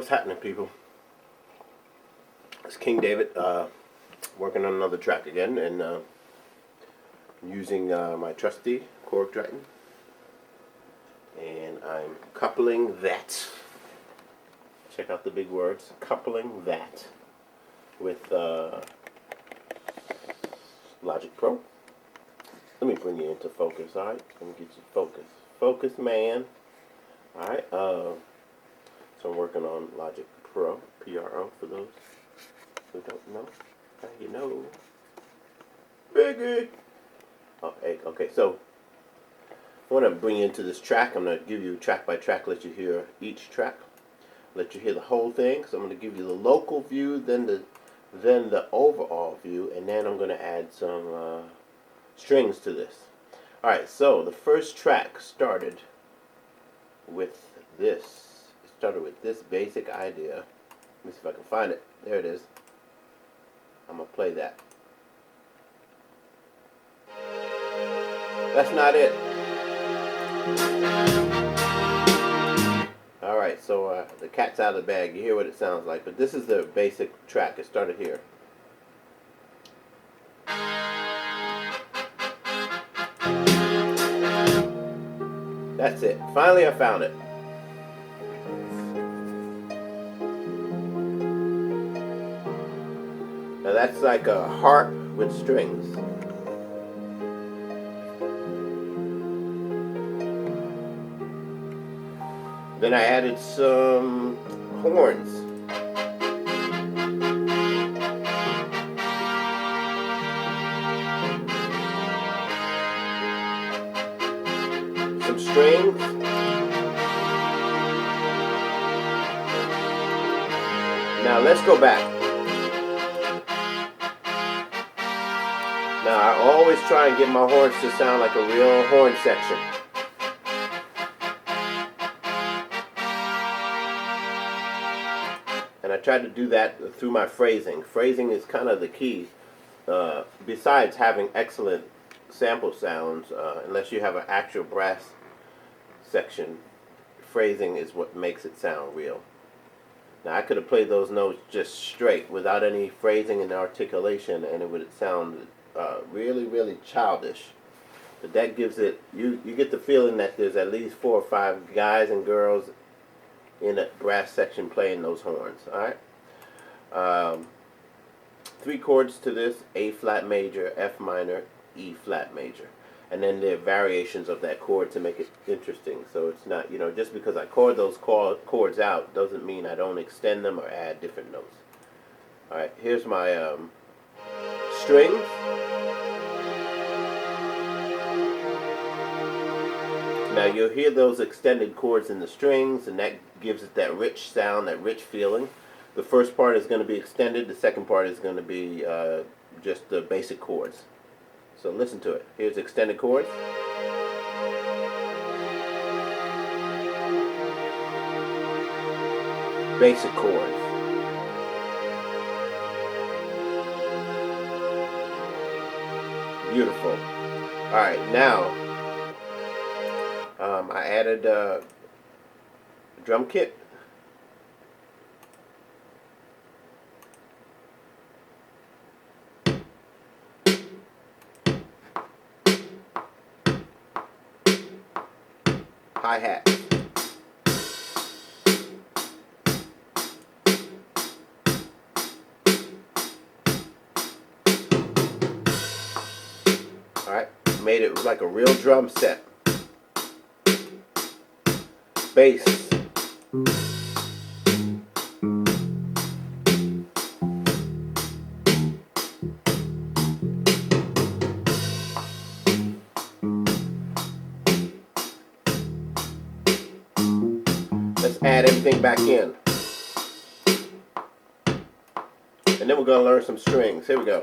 What's happening, people? It's King David, working on another track again, and using my trusty Korg Triton, and I'm coupling that. Check out the big words. Coupling that with Logic Pro. Let me bring you into focus. All right, let me get you focused. Focus, man. All right. So I'm working on Logic Pro, Pro for those who don't know. Now you know. Biggie. Okay, so I want to bring you into this track. I'm going to give you track by track, let you hear each track, let you hear the whole thing. So I'm going to give you the local view, then the overall view, and then I'm going to add some strings to this. All right, so the first track started with this. It started with this basic idea. Let me see if I can find it. There it is. I'm going to play that. That's not it. Alright, so the cat's out of the bag. You hear what it sounds like. But this is the basic track. It started here. That's it. Finally I found it. Now that's like a harp with strings. Then I added some horns. Some strings. Now let's go back. Now I always try and get my horns to sound like a real horn section. And I tried to do that through my phrasing. Phrasing is kind of the key. Besides having excellent sample sounds, unless you have an actual brass section, phrasing is what makes it sound real. Now I could have played those notes just straight without any phrasing and articulation, and it would sound really, really childish. But that gives it, you get the feeling that there's at least 4 or 5 guys and girls in a brass section playing those horns. Alright. 3 chords to this: A flat major, F minor, E flat major. And then there are variations of that chord to make it interesting. So it's not, you know, just because I chord those chords out doesn't mean I don't extend them or add different notes. Alright, here's my strings. Now you'll hear those extended chords in the strings, and that gives it that rich sound, that rich feeling. The first part is going to be extended. The second part is going to be just the basic chords. So listen to it. Here's extended chords. Basic chords. Beautiful. Alright, now I added a drum kit. Hi-hat. Alright, made it like a real drum set. Bass. Let's add everything back in. And then we're going to learn some strings. Here we go.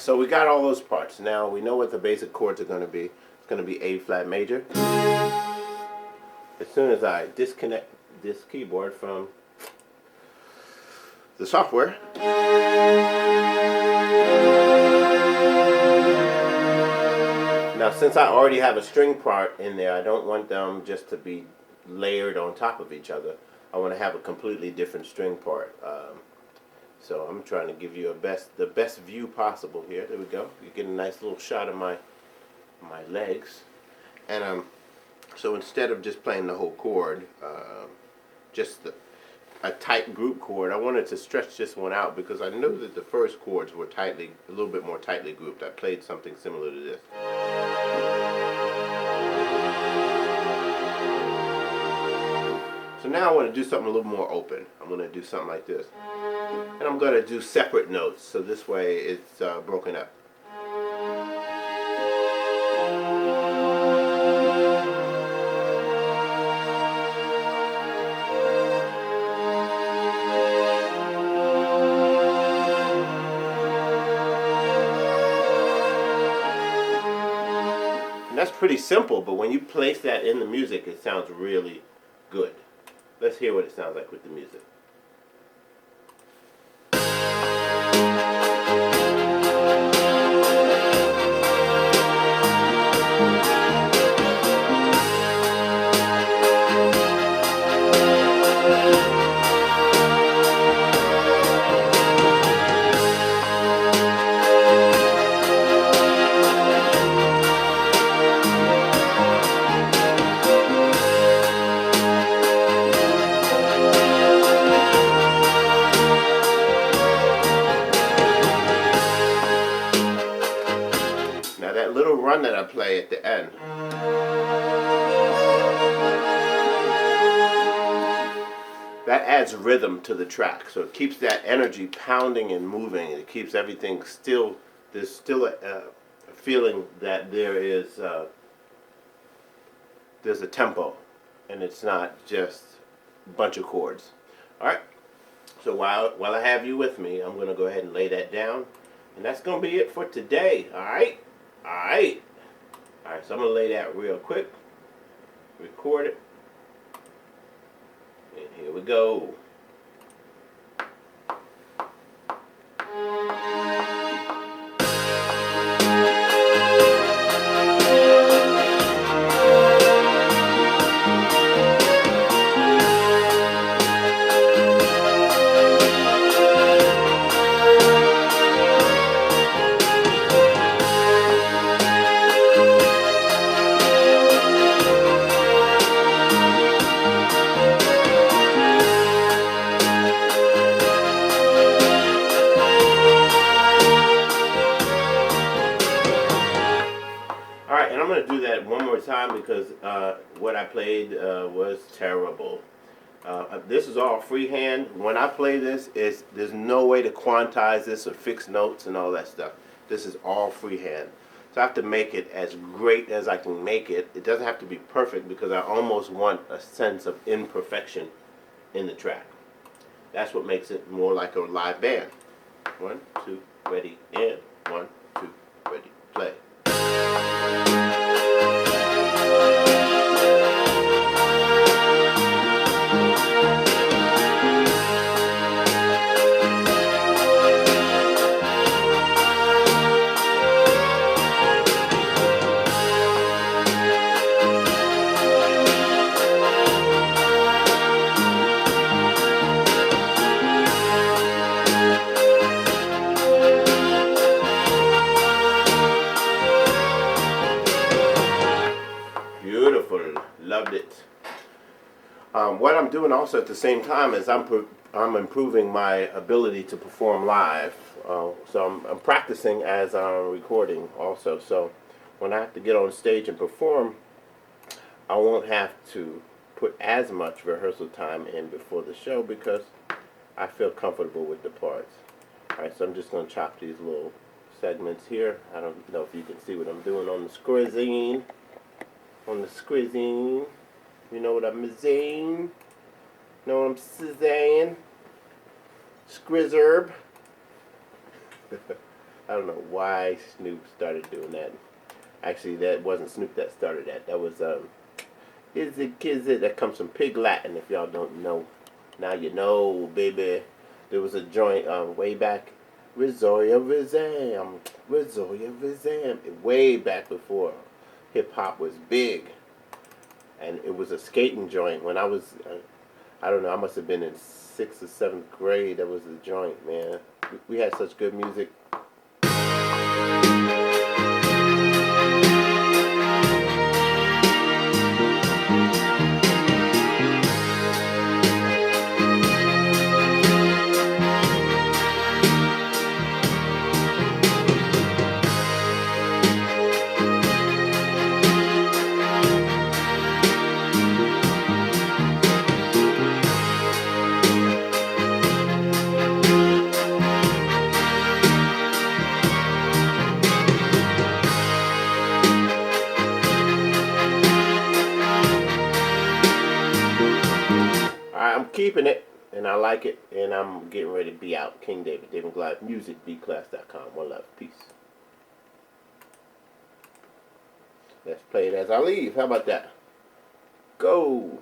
so we got all those parts. Now we know what the basic chords are going to be. It's going to be A flat major. As soon as I disconnect this keyboard from the software, now since I already have a string part in there, I don't want them just to be layered on top of each other. I want to have a completely different string part. So I'm trying to give you the best view possible here. There we go. You get a nice little shot of my legs. And so instead of just playing the whole chord, just a tight group chord, I wanted to stretch this one out because I knew that the first chords were a little bit more tightly grouped. I played something similar to this. So now I want to do something a little more open. I'm going to do something like this. And I'm going to do separate notes, so this way it's broken up. And that's pretty simple, but when you place that in the music, it sounds really good. Let's hear what it sounds like with the music. That little run that I play at the end, that adds rhythm to the track, so it keeps that energy pounding and moving. It keeps everything still. There's still a feeling that there's a tempo, and it's not just a bunch of chords. All right. So while I have you with me, I'm going to go ahead and lay that down, and that's going to be it for today. All right. Alright, so I'm going to lay that real quick, record it, and here we go. And I'm going to do that one more time because what I played was terrible. This is all freehand. When I play this, there's no way to quantize this or fix notes and all that stuff. This is all freehand. So I have to make it as great as I can make it. It doesn't have to be perfect because I almost want a sense of imperfection in the track. That's what makes it more like a live band. 1, 2, ready, and 1, 2, ready, play. Beautiful, loved it. What I'm doing also at the same time is I'm improving my ability to perform live. So I'm practicing as I'm recording also. So when I have to get on stage and perform, I won't have to put as much rehearsal time in before the show because I feel comfortable with the parts. Alright, so I'm just going to chop these little segments here. I don't know if you can see what I'm doing on the screen. On the screen, you know what I'm saying? Know what I'm saying? Scrizzerb. I don't know why Snoop started doing that. Actually, that wasn't Snoop that started that. That was Is It Kizit, that comes from Pig Latin. If y'all don't know, now you know, baby. There was a joint way back, Rizoya Rizam, Rizoya Rizam, way back before hip hop was big, and it was a skating joint. When I was, I don't know, I must have been in 6th or 7th grade. That was the joint, man. We had such good music. Alright, I'm keeping it, and I like it, and I'm getting ready to be out. King David, David Goliath Music, BEATCLASS.com. One love, peace. Let's play it as I leave. How about that? Go.